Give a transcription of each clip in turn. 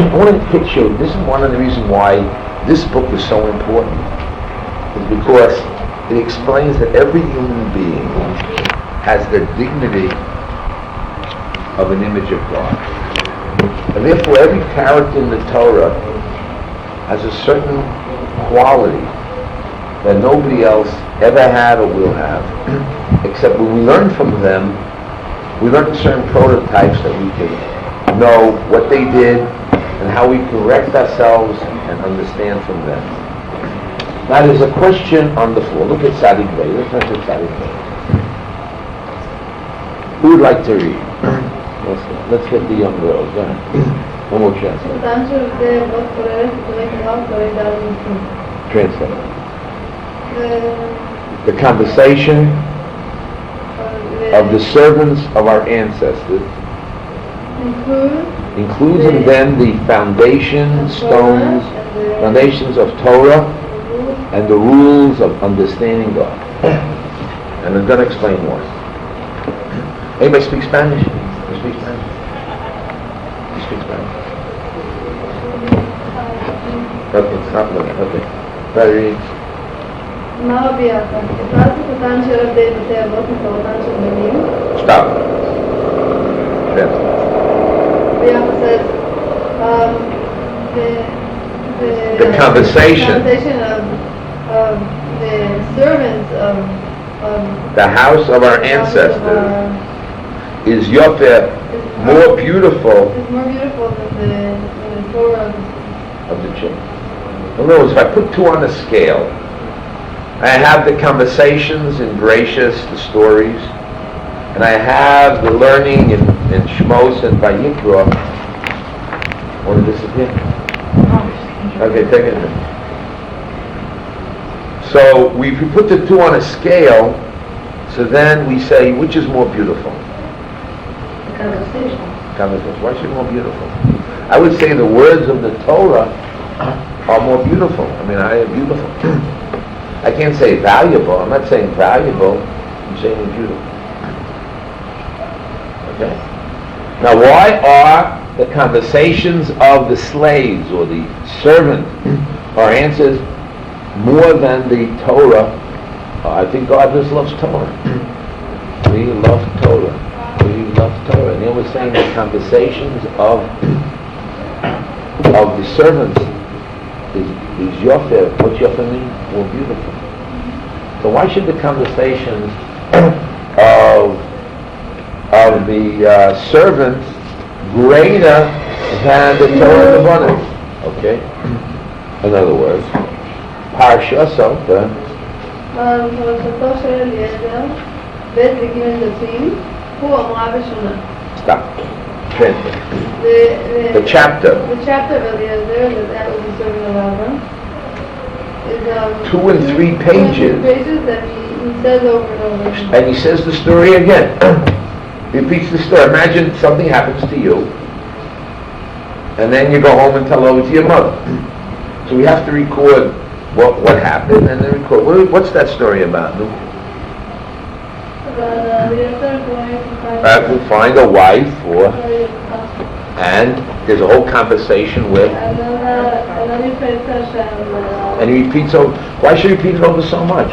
I want to pitch you, this is one of the reasons why this book is so important, is because it explains that every human being has the dignity of an image of God. And therefore every character in the Torah has a certain quality that nobody else ever had or will have. Except when we learn from them, we learn certain prototypes that we can know what they did and how we correct ourselves and understand from them. Now there's a question on the floor. Look at Tzadik Bey. Let's look at Tzadik Bey. Who would like to read? Let's get the young girls. Go ahead. One more chance. Translate. The conversation of the servants of our ancestors includes in them the foundations of Torah and the rules of understanding God. And I'm going to explain more. Anybody speak Spanish? You speak Spanish? You speak Spanish? Okay, stop looking. Okay. Very. Stop. Yes. The conversation of the servants of the house of our ancestors is Yofeh, more beautiful. It's more beautiful than the Torah of the children. In other words, if I put two on a scale, I have the conversations in Gracious, the stories, and I have the learning in Shmos and Vayikra. Want to disappear? Okay, take it. So if we put the two on a scale, so then we say, which is more beautiful? the conversation. Conversation. Why is it more beautiful? I would say the words of the Torah are more beautiful. I mean, I am beautiful. I can't say valuable. I'm not saying valuable. I'm saying beautiful. Okay? Now, why are the conversations of the slaves or the servants or answers more than the Torah? I think God just loves Torah. We love Torah. We love Torah. And he was saying the conversations of the servants is Yofeh. What's Yofeh mean? More beautiful. So why should the conversations of the servants greater than the Torah and the Bonnet? Okay. In other words, Parsha Sota. Stop. The chapter. The chapter of Eliezer that was the servant of Avram is 2 and 3 pages. Pages that he says over and over. And he says the story again. He repeats the story. Imagine something happens to you, and then you go home and tell over to your mother. So we have to record what happened, and then record. What's that story about? I have to find a wife and there's a whole conversation with, and he repeats over. Why should he repeat it over so much?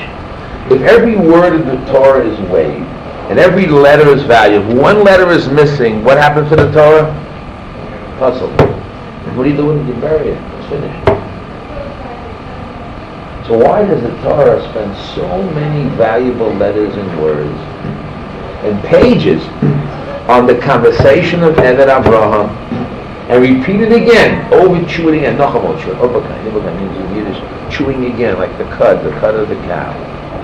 If every word of the Torah is weighed and every letter is valued, if one letter is missing, what happens to the Torah? Puzzle. What do you do when you bury it? It's finished. So why does the Torah spend so many valuable letters and words and pages on the conversation of Eved Abraham and repeat it again, over chewing again, Nobakain means in Yiddish, chewing again, like the cud of the cow,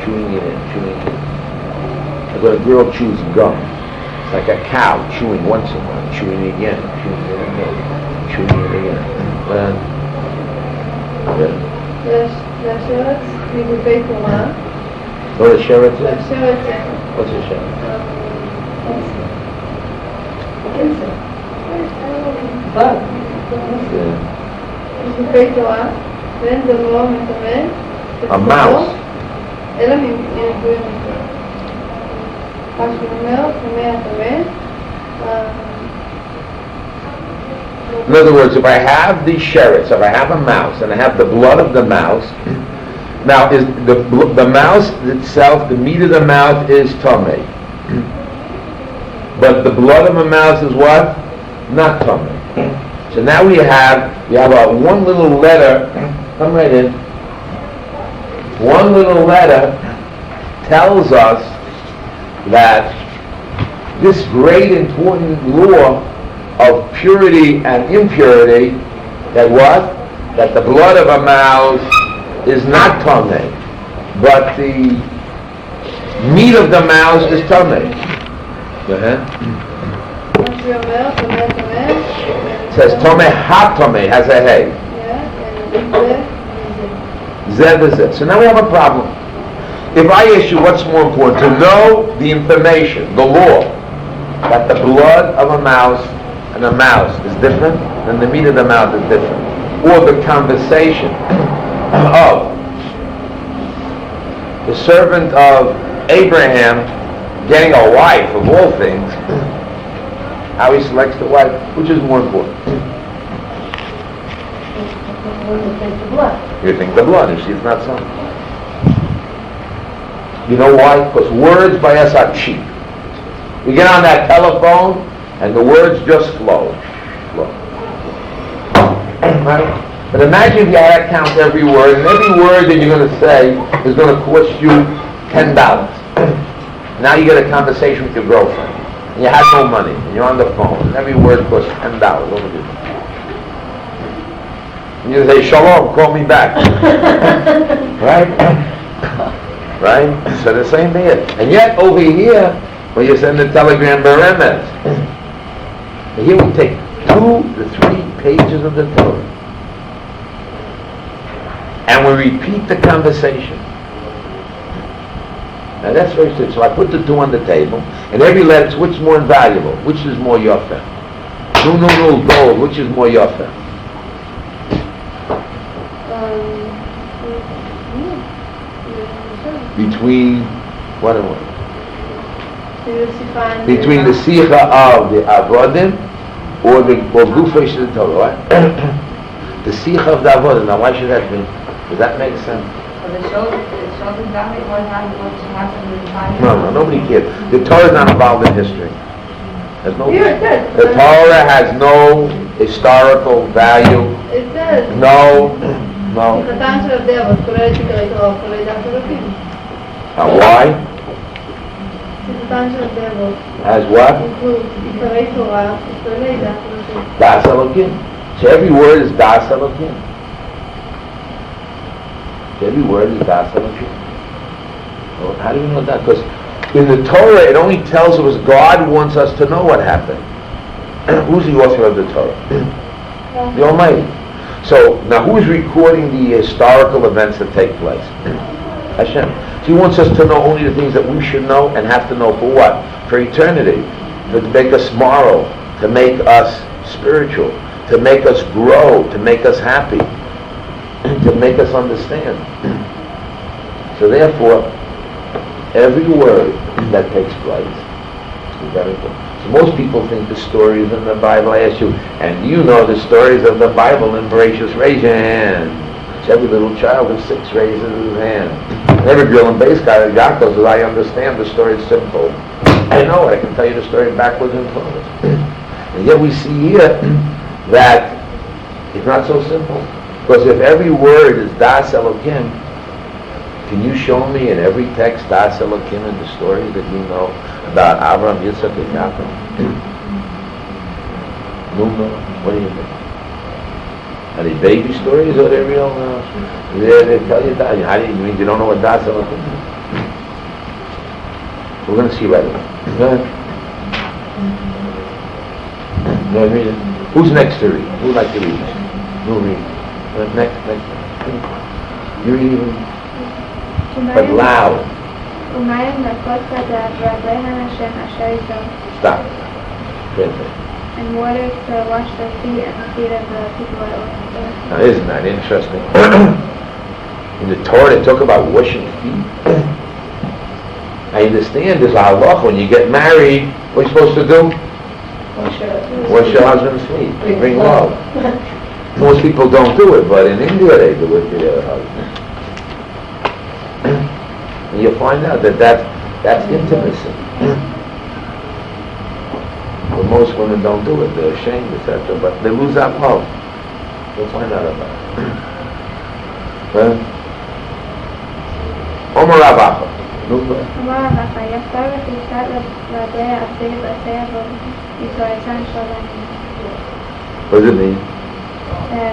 chewing it in. Like when a girl chews gum, it's like a cow chewing once in a while, chewing again, chewing it again. The Sheretz, we would pay for one. What a Sheretz is? The Sheretz. What's a Sheretz? Insect. Bug. We would pay for one. Then the law of the man. A mouse. אלא מגויים מכם. מה שאומר, אומר את המן, In other words, if I have the sheretz, if I have a mouse, and I have the blood of the mouse, now is the mouse itself, the meat of the mouse is tamei. But the blood of a mouse is what? Not tamei. So now we have a one little letter, come right in, one little letter tells us that this great important law of purity and impurity, that what? That the blood of a mouse is not tamei, but the meat of the mouse is tamei. Go ahead. It says tamei ha-tamei, has a hey. Zeh v'zeh. So now we have a problem. If I ask you what's more important, to know the information, the law, that the blood of a mouse and a mouse is different, than the meat of the mouse is different, or the conversation of the servant of Abraham getting a wife of all things, how he selects the wife, which is more important? You think the blood, you see it's not so. You know why? Because words by us are cheap. We get on that telephone and the words just flow. Right? But imagine if you had to count every word, and every word that you're going to say is going to cost you $10. Now you get a conversation with your girlfriend, and you have no money, and you're on the phone, and every word costs $10. What would you do? And you say, "Shalom, call me back." Right? Right? So the same thing is. And yet over here, when you send the telegram beremes, here we take 2 to 3 pages of the Torah, and we repeat the conversation. Now that's very simple. So I put the 2 on the table, and every letter, which is more valuable? Which is more yafeh? No, gold. Which is more yafeh? Between what and what? Between the sicha of the avodim or gufay of the Torah, right? The sicha of the avodim. Now, why should that be? Does that make sense? No, nobody cares. The Torah is not involved in history. There's no. The Torah has no historical value. It does. No. Why? As what? Das Elokim. So every word is Das Elokim. Every word is Das Elokim. Well, how do you know that? Because in the Torah it only tells us God wants us to know what happened. Who's the author of the Torah? The Almighty. So now who is recording the historical events that take place? Hashem. So he wants us to know only the things that we should know, and have to know for what? For eternity. To make us moral, to make us spiritual, to make us grow, to make us happy, to make us understand. So therefore, every word that takes place is very good. So most people think the stories in the Bible, I ask you, and you know the stories of the Bible in Bereshit, raise your hand. So every little child of 6 raises his hand. And every girl in base guy, Yaakov says, I understand the story is simple. I know it, I can tell you the story backwards and forwards. And yet we see here that it's not so simple. Because if every word is Das Elokim, can you show me in every text Das Elokim in the story that you know about Abraham, Yitzchak, and Yaakov? No, what do you think? Are they baby stories or are they real? They tell you that. How do you mean you don't know what Das Elokim is? We're going to see right away. Go ahead. No, read it. Who's next to read? Who would like to read? Who read? Next. You read even, but loud. Stop. And water to wash their feet and the feet of the people that were. Now isn't that interesting? In the Torah they talk about washing feet. I understand there's a halacha when you get married, what are you supposed to do? Wash your husband's feet. Bring love. Most people don't do it, but in India they do it to their husband. And you'll find out that that's intimacy. But most women don't do it. They're ashamed, etc. But they lose that love. You'll find out about it. Huh? Omer Ravacha. What does it mean?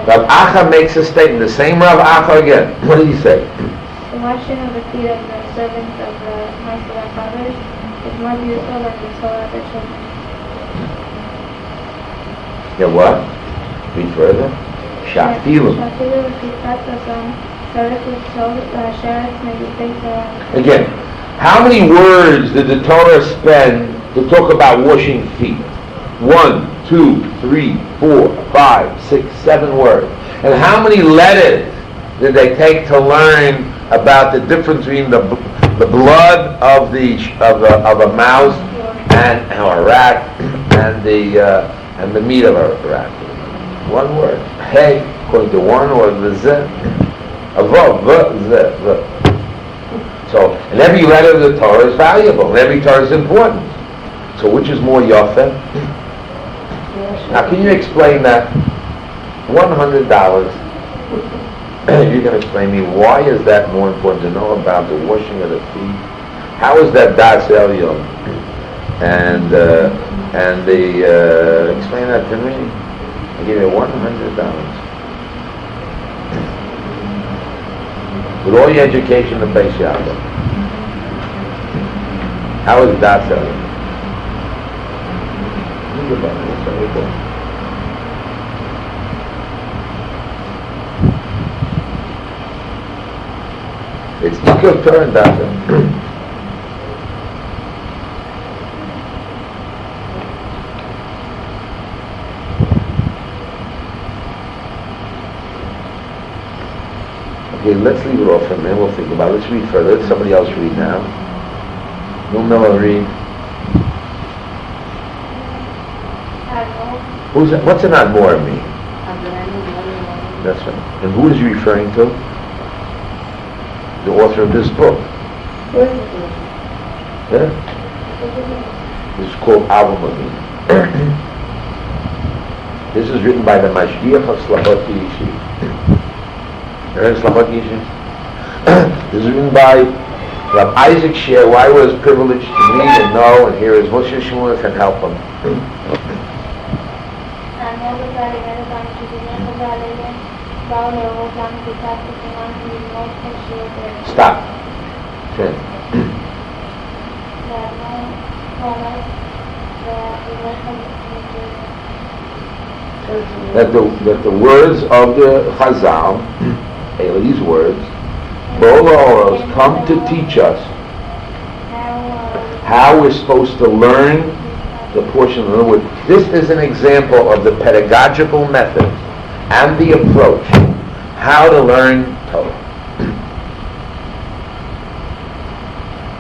Rav Acha makes a statement. The same Rav Acha again. What did he say? The washing of the feet of the servants of the house of our fathers is more beautiful than the soul of their children. Yeah, what? Read further. Shafilu. Again, how many words did the Torah spend to talk about washing feet? 1, 2, 3, 4, 5, 6, 7 words. And how many letters did they take to learn about the difference between the blood of a mouse and or a rat and the meat of a rat? 1 word. Hey, according to one, or the z. So, and every letter of the Torah is valuable, and every Torah is important. So, which is more yafa? Now, can you explain that? $100. You can explain me why is that more important to know about the washing of the feet? How is that das elyon? And explain that to me. I give you $100. With all your education in Beis Yaakov. How is das elyon? Think about it. What's that about? It's Tikkur Torah and das elyon. Okay, let's leave it off for a minute. We'll think about it. Let's read further. Let somebody else read now. No Miller, read. Who's that? What's an Admor mean? That's right. And who is he referring to? The author of this book. Yeah? This is called Avamavim. This is written by the Mashgiach of Slabot Yeshiva. This is written by Rabbi Isaac Shiur. Why was privileged to read and know, and here is Moshe Shmuel can help him. Stop. That the words of the Chazal, these words, Bola Oros, come to teach us how we're supposed to learn the portion of the word. This is an example of the pedagogical method and the approach, how to learn Torah.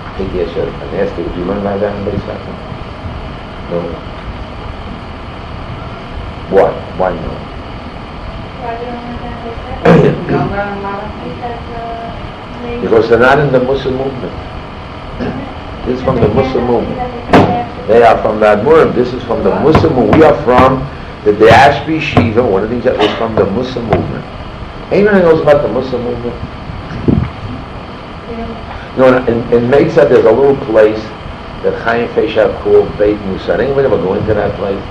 I think yes, I asked you, did you learn like that in Beis Yaakov? No. Why? Why no? Because they're not in the Muslim movement. This is from the Muslim movement. They are from the Admurim. This is from the Muslim movement. We are from the Diaspora Yeshiva, one of the things that was from the Muslim movement. Anyone knows about the Muslim movement? You know, in Meitzah there's a little place that Chaim Feishab called Beit Musa. Anyone ever go into that place?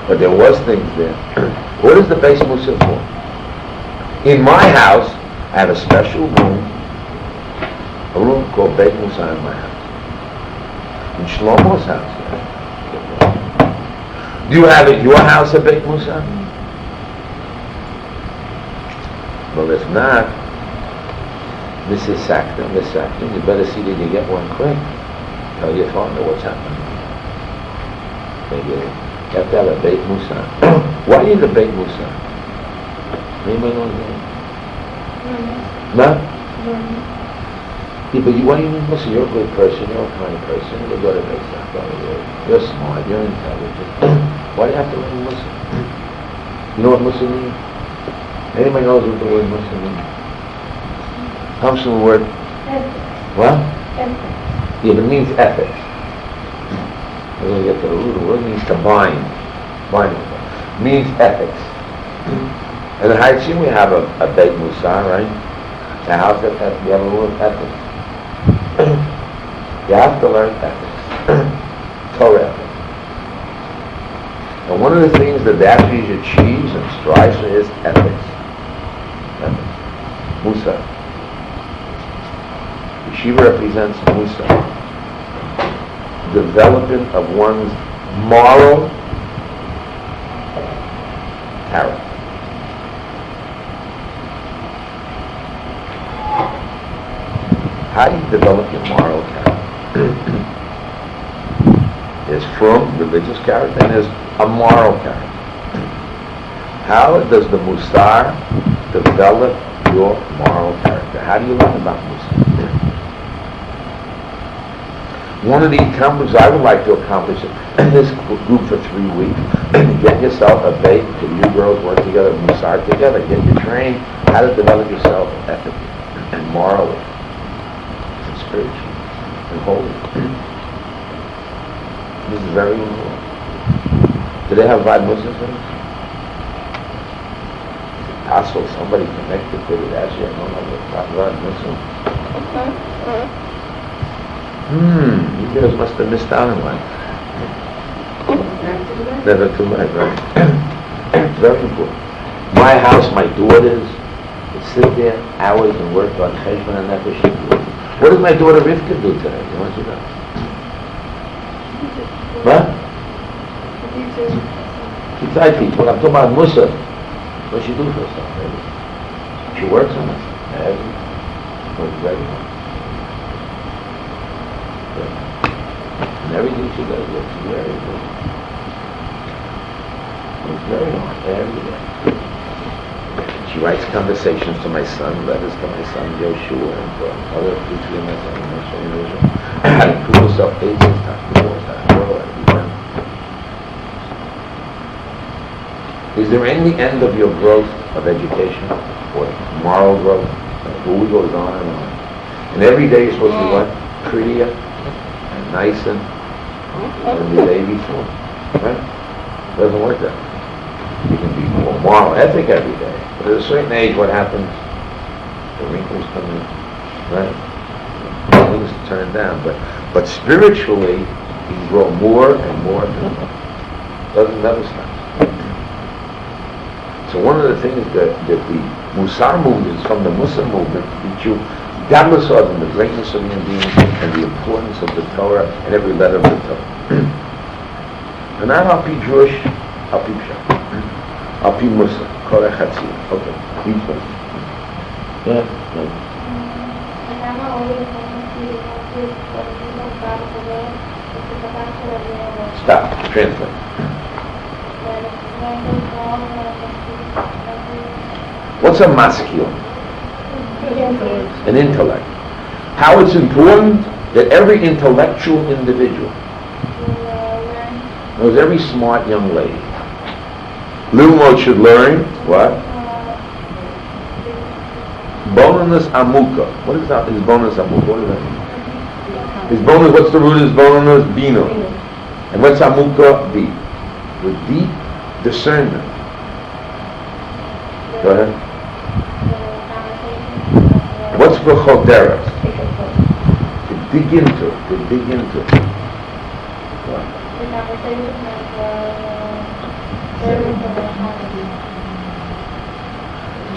But there was things there. What is the Beit Musa for? In my house, I have a special room, a room called Beit Musa in my house. In Shlomo's house. Do you have at your house a Beit Musa? Well, if not, Mrs. Sackton, you better see that you get one quick. Tell your father what's happening. Maybe you have to have a Beit Musa. Why do you need a Beit Musa? Anybody know that? No? Yeah, but what do you mean, listen, you're a good person, you're a kind person, you're good at Pesach, you're smart, you're intelligent. Why do you have to learn Muslim? You know what Muslim means? Anybody knows what the word Muslim means? Comes from the word, what? Yeah, but it means ethics. We're going to get to the root of the word. It means to bind. Bind. It means ethics. And in Haitzim we have a Beit Musar, right? The house that we have a rule of ethics. You have to learn ethics. Torah ethics. And one of the things that the Ashkenazi achieves and strives for is ethics. Ethics. Musa. Yeshiva represents Musa. Development of one's moral character. How do you develop your moral character? There's from religious character and there's a moral character. How does the Musar develop your moral character? How do you learn about Musar? One of the accomplishments I would like to accomplish in this group for 3 weeks, get yourself a bait, you girls work together, Musar together, get you trained how to develop yourself ethically and morally. Spiritual and holy. This is very important. Do they have 5 Muslims in it? Is it possible somebody connected to it actually? I don't know what 5 Muslims. You guys must have missed out on life. Never too late, right? Very important. My house, my daughters, would sit there hours and work on Cheshvan and Nefesh. What does my daughter Rivka do today? You want to know? What? She's IT. But I'm talking about Musa. What does she do for herself? She works on it. Works very hard. And everything she does looks very good. Works very hard every day. She writes conversations to my son, letters to my son Joshua, and other people in my son. I improve herself 18 times before that. Is there any end of your growth of education or moral growth? It always goes on and on. And every day you're supposed to be what? Prettier and nicer than the day before. Right? It doesn't work that way. You can be more moral ethic every day. But at a certain age, what happens? The wrinkles come in, right? Things turn down. But spiritually, you can grow more and more and more. Doesn't never stop. So one of the things that the Musar movement, from the Muslim movement, teach you, regardless of the greatness of human beings and the importance of the Torah and every letter of the Torah. And not I'll be Jewish, I'll be Pshat. I'll be Muslim. Okay, each one. Yeah. Stop. Translate. What's a maskil? An intellect. How it's important that every intellectual individual knows every smart young lady. Lilmod should learn what? Bonus amuka. What is that? Is bonus amuka? What is that? Is bonus? What's the root? Is bonus bino? And what's amuka be? With deep discernment. Go ahead. What's v'chodera? To dig into. To dig into. What?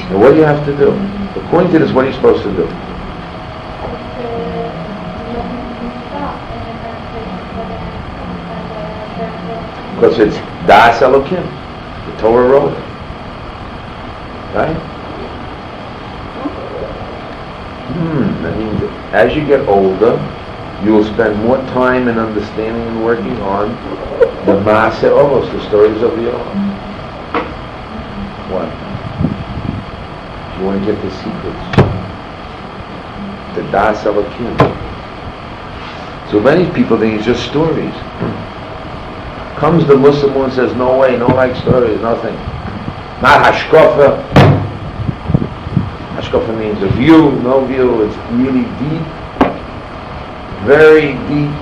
And what do you have to do? According to this, what are you supposed to do? Because it's Das Elokim. The Torah wrote it. Right? That means that as you get older, you will spend more time in understanding and working on the Maaseh Ovos, the stories of the Olam. What? You want to get the secrets, the Das Elokim. So many people think it's just stories. Comes the Muslim and says, no way, no like stories, nothing. Not hashkafa. Hashkafa means a view, no view. It's really deep, very deep,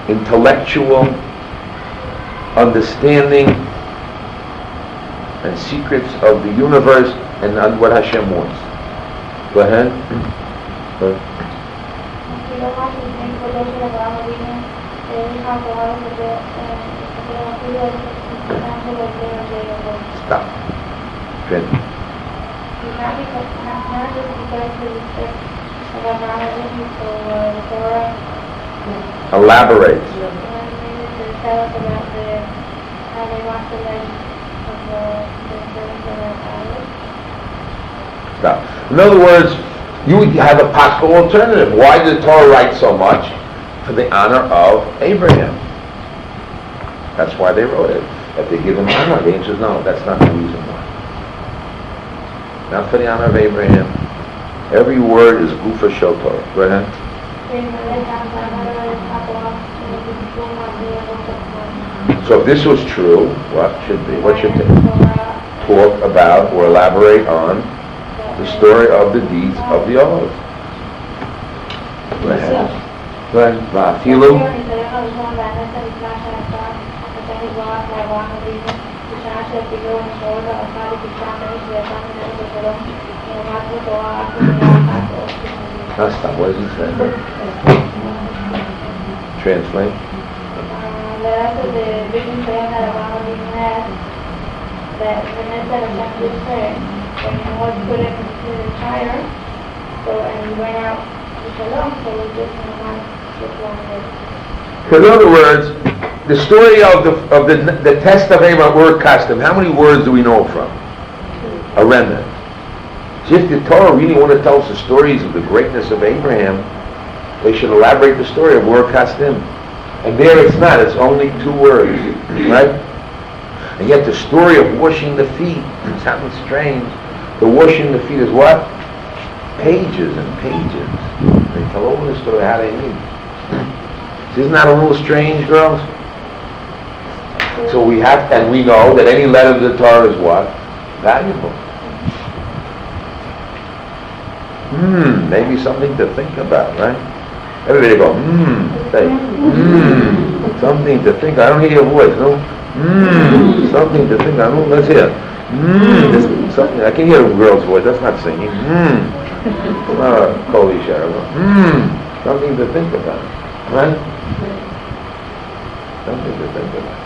intellectual understanding and secrets of the universe and what Hashem wants. Go ahead. Go ahead. Stop. Good. Elaborate. Stop. In other words, you would have a possible alternative. Why did the Torah write so much? For the honor of Abraham. That's why they wrote it. If they give him honor, the answer is no. That's not the reason why. Not for the honor of Abraham. Every word is gufa shel Torah. Go ahead. So if this was true, what should be? What should they talk about or elaborate on? The story of the deeds of the others. Go ahead. Go ahead. Vafilu. Stop. What does it say? Translate. The rest of the vision plan that Abraham had, that the message of Hashem did say, when he was put into the fire, so and he went out to Shalom, so we just in other words, the story of the test of Abraham, word custom, how many words do we know from? A remnant. So if the Torah really want to tell us the stories of the greatness of Abraham, they should elaborate the story of word custom. And there it's not, it's only 2 words, right? And yet the story of washing the feet, it sounds strange. The washing the feet is what? Pages and pages. They tell over the story how they meet. Isn't that a little strange, girls? So we have, and we know that any letter of the Torah is what? Valuable. Maybe something to think about, right? Everybody go, say, something to think. I don't hear your voice, no? Something to think. I don't. Let's hear. This, something. I can hear a girl's voice. That's not singing. It's not a Koli Shara. Something to think about, right? Something to think about.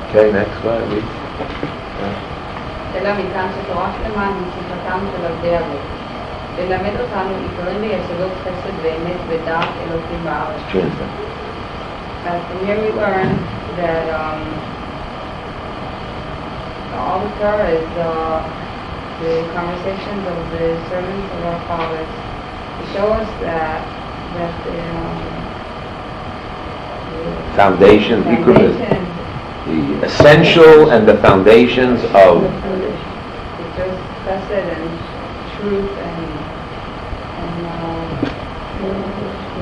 Okay, next slide, please. אלא מכאן שתורה שלמה היא שיחתם של עבדי אבות. ללמד אותנו עיקרים ויסודות חסד ואמת ודעת אלוקים בארץ. And from here we learn that all the Torah is the conversations of the servants of our fathers to show us that the foundations, the essential and the foundations of just chesed and truth and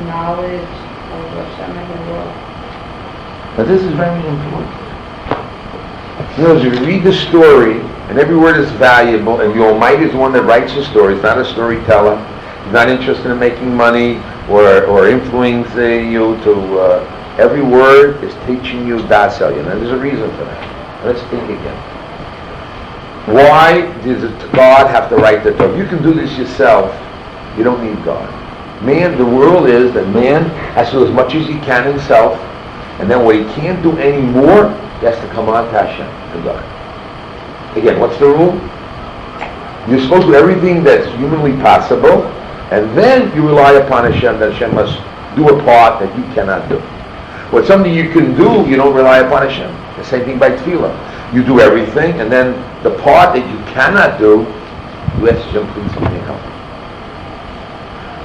knowledge of Hashem and the world. But this is very important. You know, as you read the story, and every word is valuable, and the Almighty is the one that writes the story. It's not a storyteller. He's not interested in making money or influencing you to. Every word is teaching you das el. And there's a reason for that. Let's think again. Why does God have to write the Torah? If you can do this yourself, you don't need God. Man, the world is that man has to do as much as he can himself, and then when he can't do any more, he has to come on to Hashem, to God. Again, what's the rule? You're supposed to do everything that's humanly possible, and then you rely upon Hashem, that Hashem must do a part that you cannot do. What's something you can do, you don't rely upon Hashem. The same thing by tefillah. You do everything, and then the part that you cannot do, you ask Hashem, please help me help.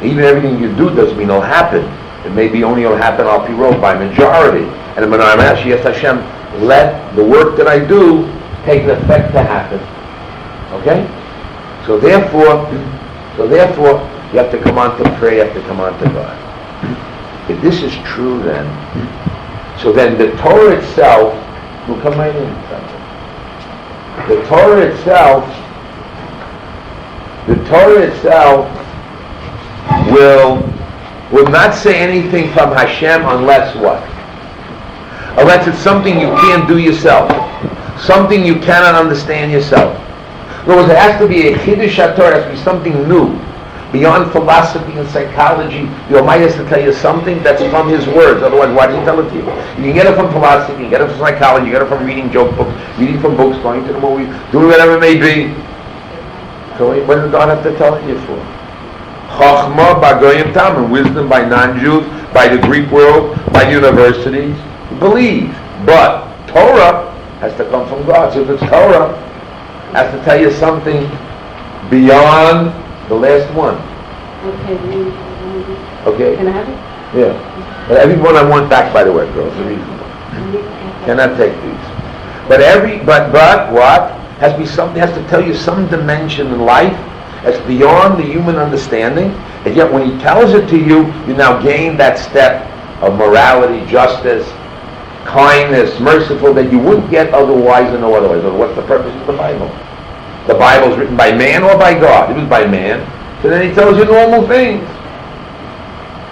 Even everything you do doesn't mean it'll happen. It may be only it'll happen al pi rov, by majority. And when I'm asked, yes, Hashem, let the work that I do take an effect to happen. Okay? So therefore, So therefore, you have to come on to pray, you have to come on to God. If this is true then, so then the Torah itself will come right in. The Torah itself will not say anything from Hashem unless what? Unless it's something you can't do yourself. Something you cannot understand yourself. In other words, it has to be a Chiddush HaTorah, it has to be something new. Beyond philosophy and psychology, the Almighty has to tell you something that's from His words. Otherwise, why does He tell it to you? You can get it from philosophy, you can get it from psychology, you get it from reading joke books, reading from books, going to the movies, doing whatever it may be. So what does God have to tell you for? Chachma b'goyim tam, and wisdom by non-Jews, by the Greek world, by the universities. Believe. But Torah has to come from God. So if it's Torah, it has to tell you something beyond the last one. Okay? Can I have it? Yeah. But everyone I want back, by the way, girls. Cannot take these. But what? Has to be something, has to tell you some dimension in life that's beyond the human understanding. And yet when He tells it to you, you now gain that step of morality, justice, kindness, merciful, that you wouldn't get otherwise and no otherwise. So what's the purpose of the Bible? The Bible is written by man or by God? It was by man. So then He tells you normal things.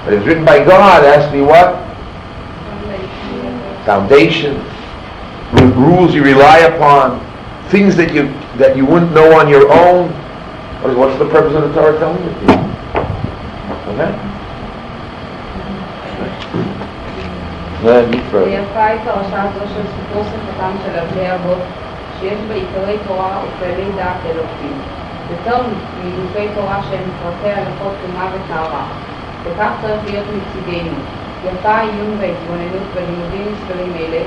But if it's written by God, it has to be what? Foundation. Rules you rely upon. Things that you wouldn't know on your own. What's the purpose of the Torah telling you? Okay? ויפה היא פרשה זו של סיפור שפתם של אבני אבות, שיש בה עיקרי תורה וכללי דעת אלוקים. יותר מגופי תורה שהם פרטי הלכות טומאה וטהרה. וכך צריך להיות מצידנו. יפה העיון וההתבוננות בלימודים מספרים אלה,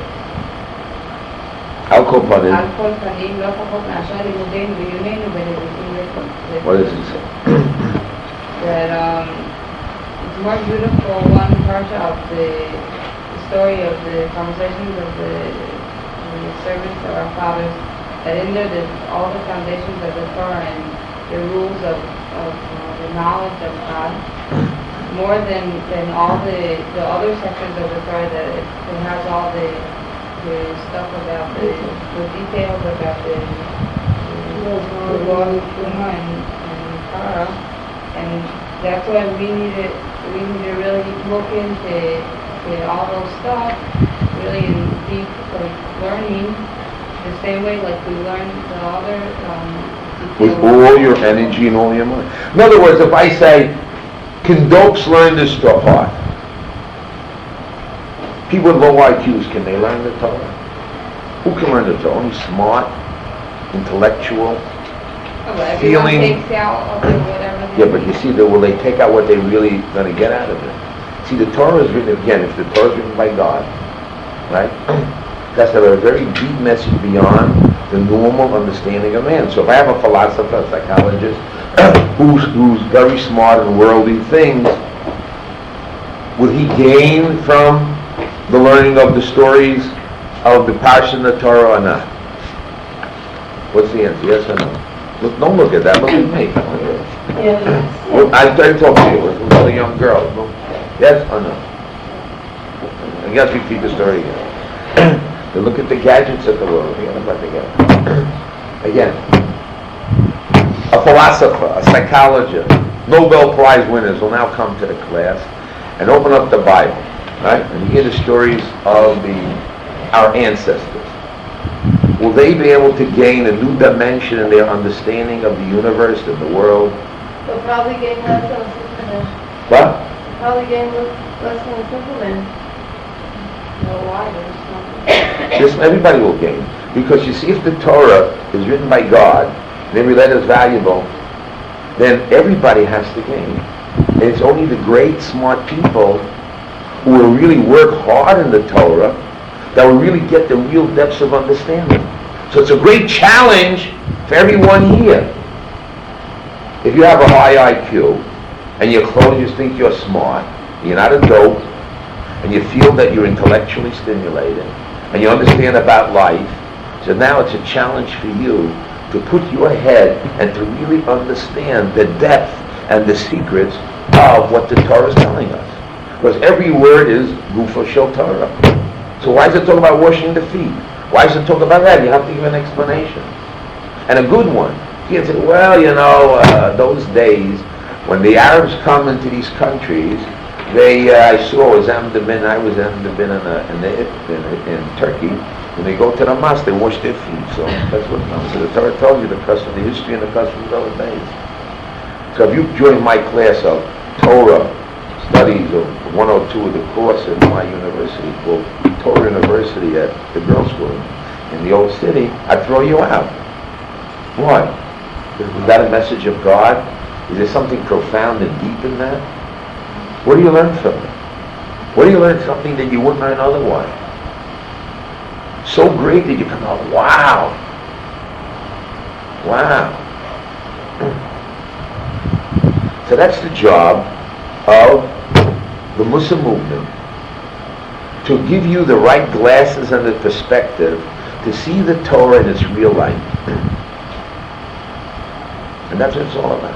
על כל פנים, לא פחות מאשר לימודינו ועיוננו בנביאים לפנים. What does it say? That it's more beautiful one parsha of the story of the conversations of the servants of our fathers, that in there there's all the foundations of the Torah and the rules of the knowledge of God, more than all the other sections of the Torah, that it has all the stuff about the details about the law of Tuma and Torah, and that's why we need to really look into all those stuff, really in deep learning, the same way like we learn the other with all your energy and all your mind. In other words, if I say, can dopes learn this to heart? People with low IQs, can they learn the Torah? Who can learn the Torah? Only smart, intellectual, feeling. Takes out whatever. Yeah, but you see, will they take out what they really going to get out of it? See, the Torah is written, again, if the Torah is written by God, right? That's a very deep message beyond the normal understanding of man. So if I have a philosopher, a psychologist, who's very smart in worldly things, will he gain from the learning of the stories of the Parsha in the Torah or not? What's the answer? Yes or no? Look, don't look at that. Look at me. Yes. Well, I talk to you with a young girl. Yes or no? I guess we repeat the story again. They look at the gadgets of the world. Forget about the gadgets. Again, a philosopher, a psychologist, Nobel Prize winners will now come to the class and open up the Bible, right? And you hear the stories of our ancestors. Will they be able to gain a new dimension in their understanding of the universe and the world? They'll probably gain less than a Superman. What? Probably gain less than a Superman. No, why? Everybody will gain. Because you see, if the Torah is written by God, and every letter is valuable, then everybody has to gain. And it's only the great, smart people who will really work hard in the Torah that will really get the real depths of understanding. So it's a great challenge for everyone here. If you have a high IQ, and your clothes think you're smart, you're not a dope, and you feel that you're intellectually stimulated, and you understand about life, so now it's a challenge for you to put your head and to really understand the depth and the secrets of what the Torah is telling us. Because every word is Gufa Shel Torah. So why does it talk about washing the feet? Why does it talk about that? You have to give an explanation. And a good one. You can't say, well, those days when the Arabs come into these countries, I was Amdabin in Turkey. When they go to the mosque, they wash their feet. So that's what comes. So the Torah tells you the history and the customs of those days. So if you join my class of Torah studies of 102 of the course at my university, called Torah University at the girls' school in the old city, I'd throw you out. Why? Was that a message of God? Is there something profound and deep in that? What do you learn from it? What do you learn something that you wouldn't learn otherwise? So great that you come out, wow. So that's the job of the Muslim movement, to give you the right glasses and the perspective to see the Torah in its real light. And that's what it's all about.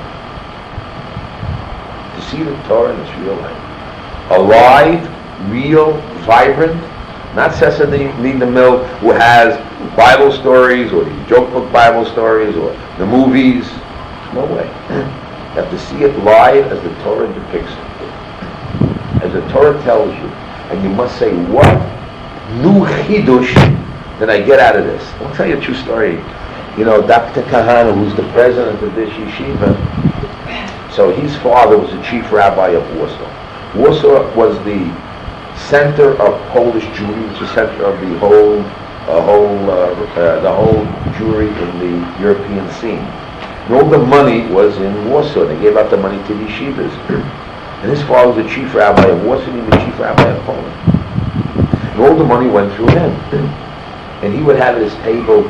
To see the Torah in its real light. Alive, real, vibrant, not Sesame the Mill who has Bible stories or the joke book Bible stories or the movies. No way. You have to see it live as the Torah depicts it. As the Torah tells you. And you must say, what new chidush did I get out of this? I'll tell you a true story. Dr. Kahana, who's the president of this yeshiva, so his father was the chief rabbi of Warsaw. Warsaw was the center of Polish Jewry, which is the center of the whole Jewry in the European scene. And all the money was in Warsaw. They gave out the money to the yeshivas. And his father was the chief rabbi of Warsaw and the chief rabbi of Poland. And all the money went through him. And he would have at his table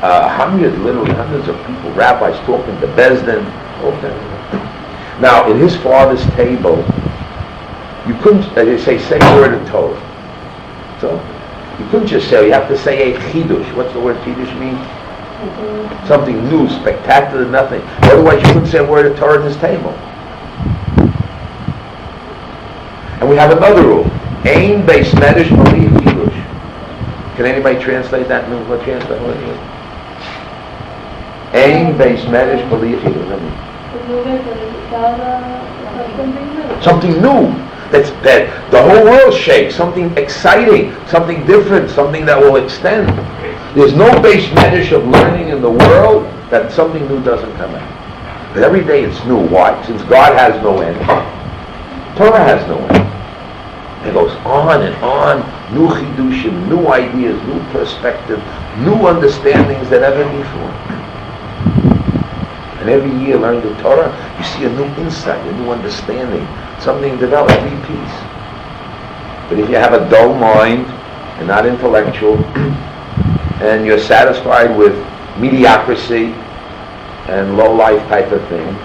literally hundreds of people, rabbis talking to Bezdin. Now, in his father's table, you couldn't, they say a word of Torah. So, you couldn't just say, you have to say a chidush. What's the word chidush mean? Something new, spectacular, nothing. Otherwise, you couldn't say a word of Torah at his table. And we have another rule. Ein beis medrash b'li chidush. Can anybody translate that? Translate what it is? Ein beis medrash b'li chidush. Something new. That the whole world shakes. Something exciting. Something different. Something that will extend. There's no beis medrash of learning in the world that something new doesn't come out. But every day it's new. Why? Since God has no end. Torah has no end. It goes on and on, new chidushim, new ideas, new perspective, new understandings than ever before. And every year learning the Torah, you see a new insight, a new understanding, something developed every piece. But if you have a dull mind and not intellectual, and you're satisfied with mediocrity and low life type of thing,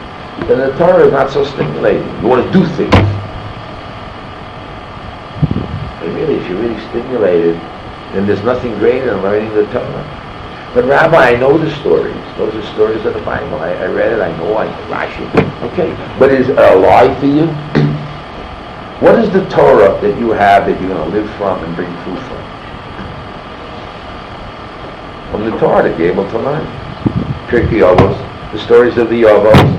then the Torah is not so stimulating. You want to do things. Really, if you're really stimulated, then there's nothing greater than learning the Torah. But Rabbi, I know the stories. Those are stories of the Bible. I read it, I know, Rashi. Okay, but is it alive for you? What is the Torah that you have that you're going to live from and bring fruit from? From the Torah that you're able to learn. Pirkei Avos, the stories of the Avos.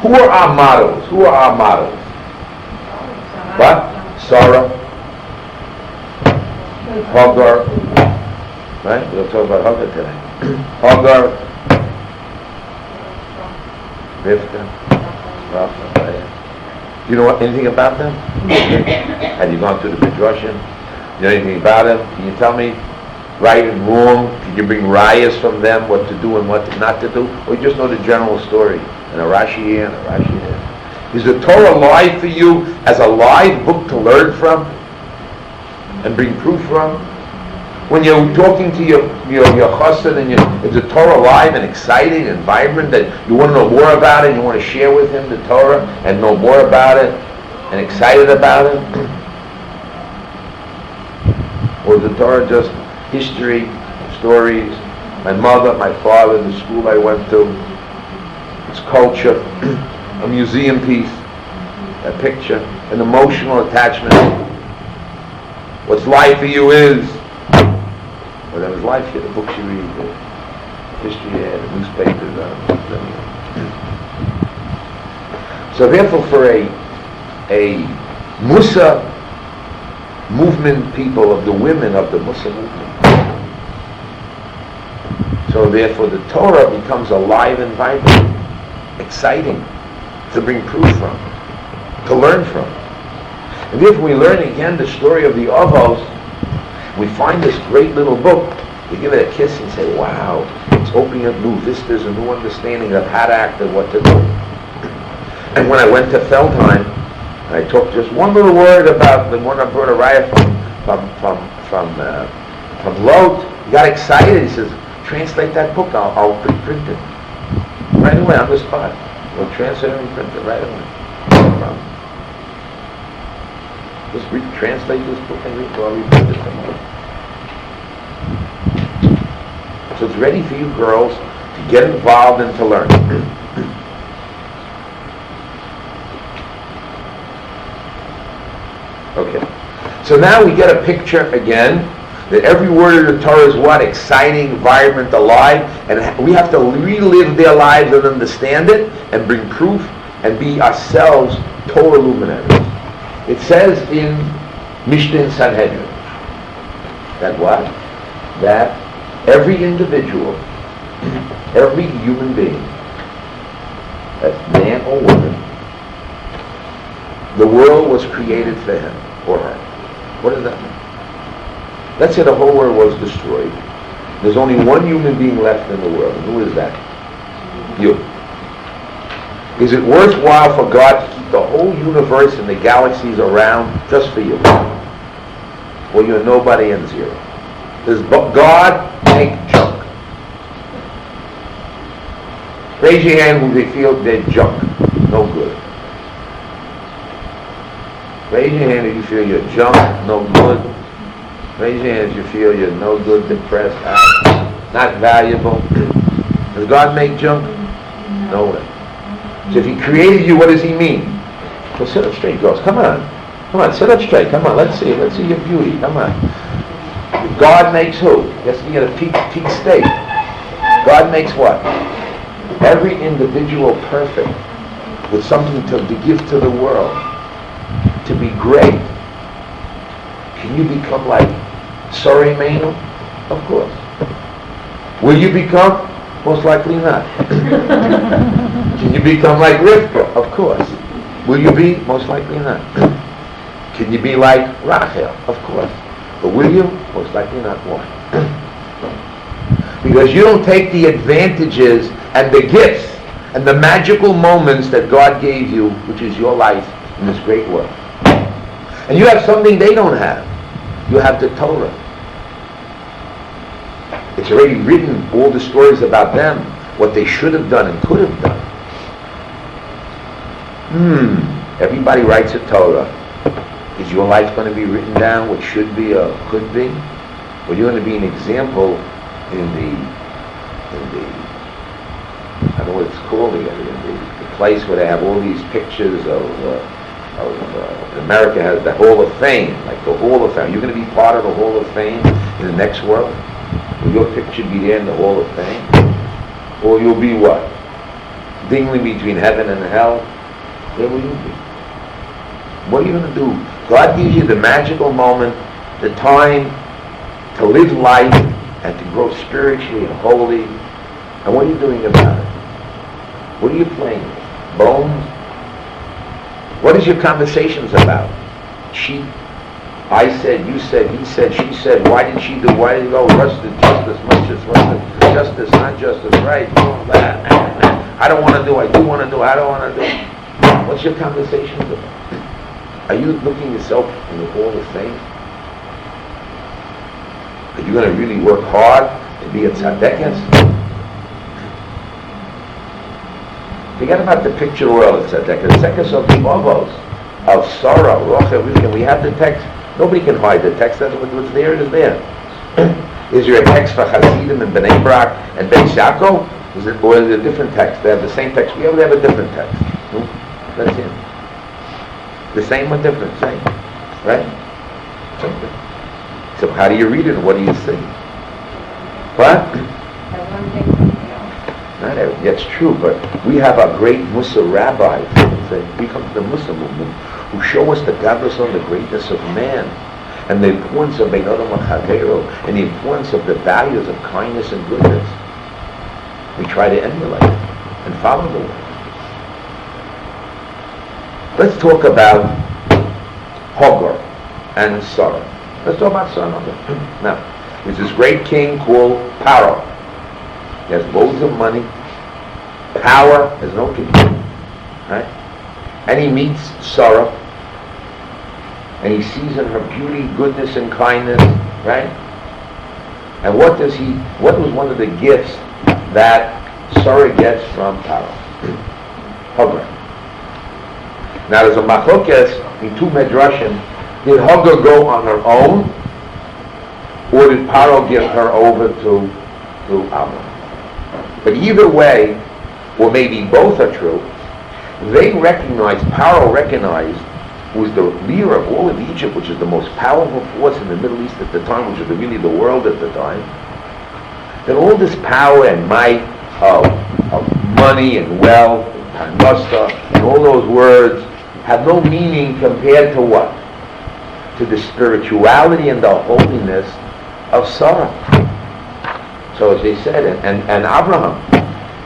Who are our models? What? Sarah. Hagar, right? We'll talk about Hagar today. Hagar, Rivka, Rapha. You know anything about them? Have you gone through the Midrashim? You know anything about them? Can you tell me right and wrong? Can you bring rayas from them, what to do and what not to do? Or you just know the general story? And a Rashi here and a Rashi there. Is the Torah alive for you as a live book to learn from? And bring proof from? When you're talking to your chassid and is the Torah alive and exciting and vibrant that you want to know more about it and you want to share with him the Torah and know more about it and excited about it? Or is the Torah just history, stories, my mother, my father, the school I went to, its culture, a museum piece, a picture, an emotional attachment. What's life for you is, whatever's life here, the books you read, the history you had, the newspapers, So therefore for a Musa movement people, of the women of the Musa movement, so therefore the Torah becomes alive and vibrant, exciting, to bring proof from, to learn from. And therefore we learn again the story of the Avos. We find this great little book, we give it a kiss and say, wow, it's opening up new vistas and new understanding of how to act and what to do. And when I went to Feldheim, and I talked just one little word about the one I brought a raya from Lot, he got excited. He says, translate that book, I'll print it. Right away, on the spot. We'll translate it and print it right away. No problem. Just translate this book and I'll reprint it tomorrow. So it's ready for you girls to get involved and to learn. Okay. So now we get a picture again that every word of the Torah is what? Exciting, vibrant, alive, and we have to relive their lives and understand it and bring proof and be ourselves Torah luminaries. It says in Mishnah Sanhedrin that what? That every individual, every human being, that's man or woman, the world was created for him or her. What does that mean? Let's say the whole world was destroyed. There's only one human being left in the world. And who is that? You. Is it worthwhile for God to keep the whole universe and the galaxies around just for you? Well, you're nobody and zero. Does God make junk? Raise your hand who they feel they're junk. No good. Raise your hand if you feel you're junk, no good. Raise your hand if you feel you're no good, depressed, not valuable. Does God make junk? No way. So if He created you, what does He mean? So sit up straight, girls. Come on, sit up straight. Come on, let's see your beauty. Come on. God makes who? Yes, you get a peak state. God makes what? Every individual perfect with something to give to the world, to be great. Can you become like Sorry Menu? Of course. Will you become? Most likely not. Can you become like Rivka? Of course. Will you be? Most likely not. Can you be like Rachel? Of course. But will you? Most likely not. Why? Because you don't take the advantages and the gifts and the magical moments that God gave you, which is your life in this great world. And you have something they don't have. You have the Torah. It's already written, all the stories about them, what they should have done and could have done. Everybody writes a Torah. Is your life going to be written down, what should be or could be? Or you're going to be an example in the I don't know what it's called again, in the place where they have all these pictures of America has the Hall of Fame, like the Hall of Fame. You're going to be part of the Hall of Fame in the next world? Will your picture be there in the Hall of Fame? Or you'll be what? Dingling between heaven and hell? Where will you be? What are you going to do? God gives you the magical moment, the time to live life and to grow spiritually and holy. And what are you doing about it? What are you playing with? Bones? What is your conversations about? She, I said, you said, he said, she said, why did she do, why did you go, justice, not justice, right, that. I don't want to do, I do want to do, I don't want to do. What's your conversations about? Are you looking yourself in the Hall of Fame? Are you going to really work hard to be a tzaddikas? Forget about the picture world of tzedekah. Tzedekah of the avos, of sorrow, rocha. We have the text. Nobody can hide the text. That's what's there. It is there. Is there a text for Hasidim and Bnei Brak and Beis Yaakov? Or is it a different text? They have the same text. We have a different text. That's it. The same or different? Same. Right? Something. So how do you read it and what do you see? What? Not every, that's true, but we have a great Musa rabbi. We come to the Muslim movement who show us the godless and the greatness of man and the importance of Bein Adam L'Chaveiro and the importance of the values of kindness and goodness. We try to emulate and follow the way. Let's talk about Hagar and Sarah. Let's talk about Sarah. Now, there's this great king called Paro. He has loads of money, power, has no king, right? And he meets Sarah, and he sees in her beauty, goodness, and kindness, right? And what was one of the gifts that Sarah gets from Paro? Hagar. Now there's a machlokas in two medrashim. Did Hagar go on her own, or did Paro give her over to Abram? But either way, or maybe both are true, Paro recognized, who was the leader of all of Egypt, which is the most powerful force in the Middle East at the time, which was really the world at the time, that all this power and might of money and wealth, and parnasa, and all those words, have no meaning compared to what? To the spirituality and the holiness of Sarah. So as they said, and Abraham.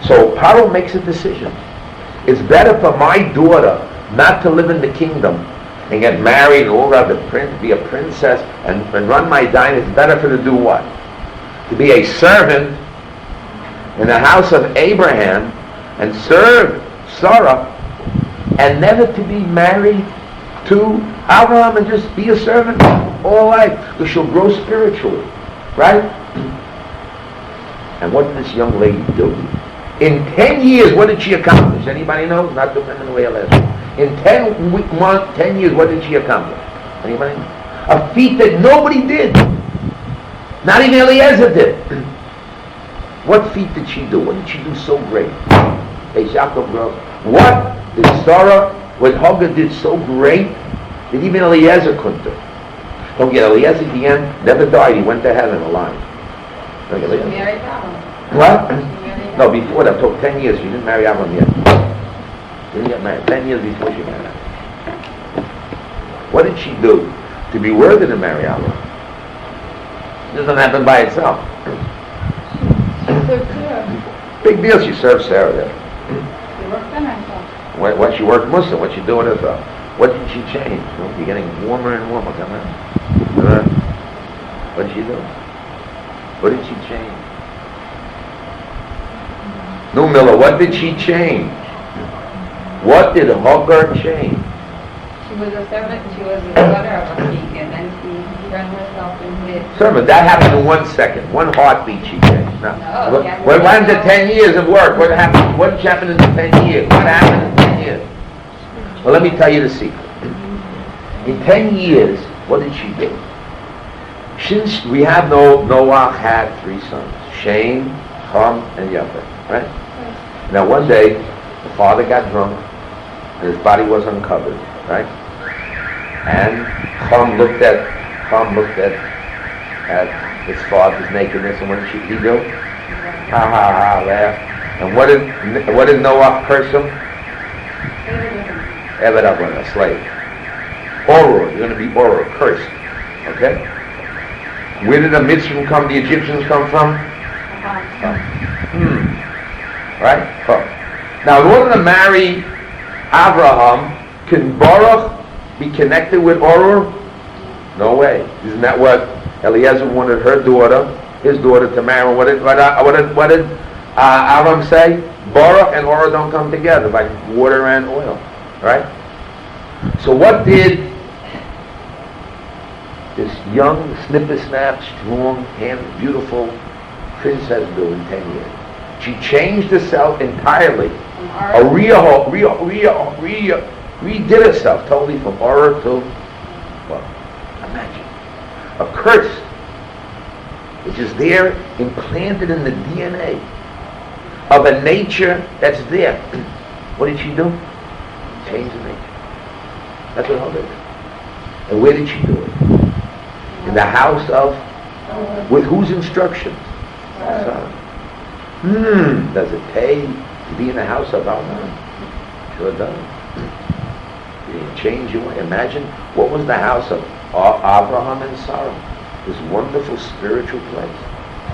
So Paro makes a decision. It's better for my daughter not to live in the kingdom and get married and all that, be a princess and run my dynasty. It's better for her to do what? To be a servant in the house of Abraham and serve Sarah and never to be married to Abraham and just be a servant all life, because she'll grow spiritually, right? And what did this young lady do? In 10 years, what did she accomplish? Anybody know? Not the women way last week. In 10 years, what did she accomplish? Anybody know? A feat that nobody did. Not even Eliezer did. What feat did she do? What did she do so great? Hey, Yaakov girls, what did Sarah, what Hagar did so great that even Eliezer couldn't do? Don't get Eliezer at the end, never died. He went to heaven alive. Don't get Eliezer. Married Abraham. What? No, before that, took 10 years. She didn't marry Abraham yet. Didn't get married. 10 years before she married. What did she do to be worthy to marry Abraham? It doesn't happen by itself. Big deal. She served Sarah there. She worked on herself. What she worked Muslim. What she doing herself? What did she change? You're getting warmer and warmer. Come on. What did she do? What did she change? No, Miller, what did she change? What did Hagar change? She was a servant, she was the daughter of a king, and then she turned herself into... Servant, that happened in 1 second. One heartbeat she changed. No. Yeah. What happened to 10 years of work? What happened? What happened in 10 years? What happened in 10 years? Well, let me tell you the secret. In 10 years, what did she do? Since we have Noah had 3 sons, Shem, Ham, and Yafet, right? Now one day, the father got drunk, and his body was uncovered, right? And Ham looked at his father's nakedness, and what did he do? Ha ha ha, laugh. And what did Noah curse him? Eved Avon, a slave. Horror, you're going to be horror, cursed. Okay? Where did the Mitzvah come, the Egyptians come from? Right? Now, in order to marry Abraham, can Baruch be connected with Oror? No way. Isn't that what Eliezer wanted his daughter to marry? What did Abraham say? Baruch and Oror don't come together, like water and oil. Right? So what did this young, snipper-snap, strong, beautiful princess do in 10 years? She changed herself entirely. Redid herself totally from Oror to, well, imagine. A curse that which is there implanted in the DNA of a nature that's there. What did she do? Change the nature. That's what Hava did. And where did she do it? In the house of, with whose instructions? Sarah. Does it pay to be in the house of Allah? Sure does. You didn't change your way. Imagine what was the house of Abraham and Sarah. This wonderful spiritual place.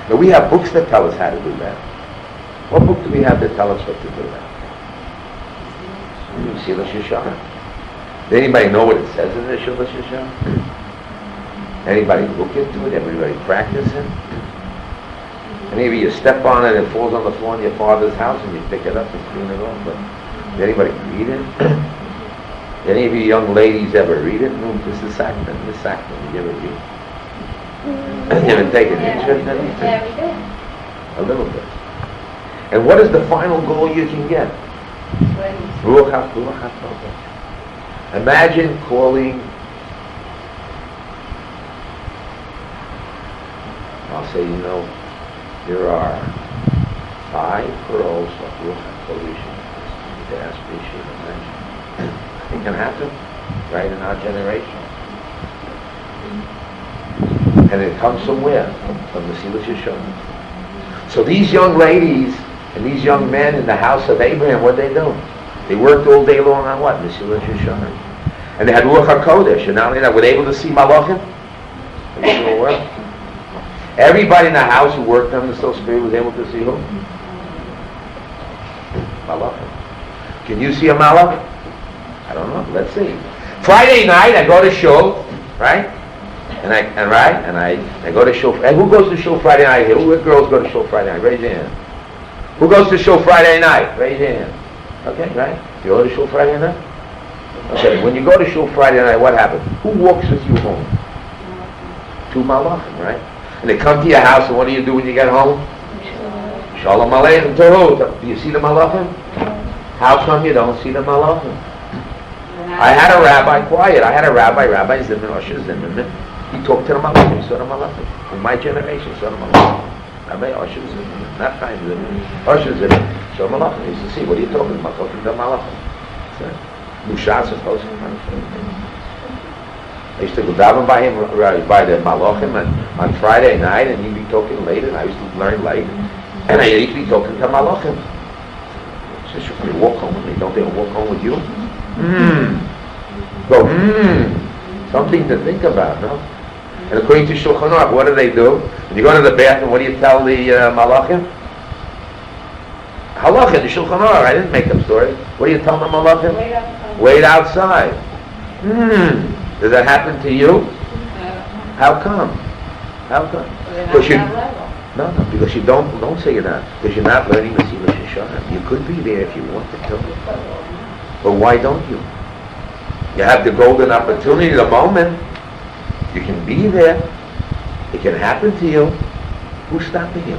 Now we have books that tell us how to do that. What book do we have that tell us what to do that? Shiur. Does anybody know what it says in the Shiur? Anybody look into it? Everybody practice it? And maybe you step on it and it falls on the floor in your father's house and you pick it up and clean it off. But did anybody read it? Any of you young ladies ever read it? No, this is Sacrament. Miss Sacrament, did you ever read it? You ever take an interest in it? Yeah, we do. A little bit. And what is the final goal you can get? Ruach HaTorah. Imagine calling, I'll say, there are 5 pearls of Ruach HaKodesh in the Diaspora Yeshiva. It can happen right in our generation. And it comes from where? From the Mesilas Yesharim. So these young ladies and these young men in the house of Abraham, what did they do? They worked all day long on what? Mesilas Yesharim. And they had Ruach HaKodesh. And not only that, were they able to see Malachim? Everybody in the house who worked on the soul spirit was able to see who? Malachim. Can you see a Malach? I don't know. Let's see. Friday night, I go to shul, right? And I go to shul. And who goes to shul Friday night here? What girls go to shul Friday night? Raise your hand. Who goes to shul Friday night? Raise your hand. Okay, right? You go to shul Friday night? Okay, when you go to shul Friday night, what happens? Who walks with you home? 2 malachim, right? And they come to your house, and what do you do when you get home? Shalom aleichem to who? Do you see the malachim? How come you don't see the malachim? I had a rabbi, Rabbi Zimmerman, Osher Zimmerman. He talked to the malachim, saw the malachim. In my generation, saw the malachim. Rabbi Osher Zimmerman, not Chaim Zimmerman. Osher Zimmerman, saw the malachim. He used to see, what are you talking about? Talking to the malachim. Mushas is supposed to come. I used to go daven by him, by the malachim on Friday night, and he'd be talking late, and I used to learn late. And I used to be talking to malachim. So should they walk home with me? Don't they walk home with you? Something to think about, no? And according to Shulchan Aruch, what do? When you go to the bathroom, what do you tell the malachim? Halacha, the Shulchan Aruch, I didn't make up stories. What do you tell the malachim? Wait outside. Does that happen to you? How come? Because because you don't say you're not. Because you're not learning the Mesilas Yesharim. You could be there if you wanted to. But why don't you? You have the golden opportunity, the moment. You can be there. It can happen to you. Who's stopping you?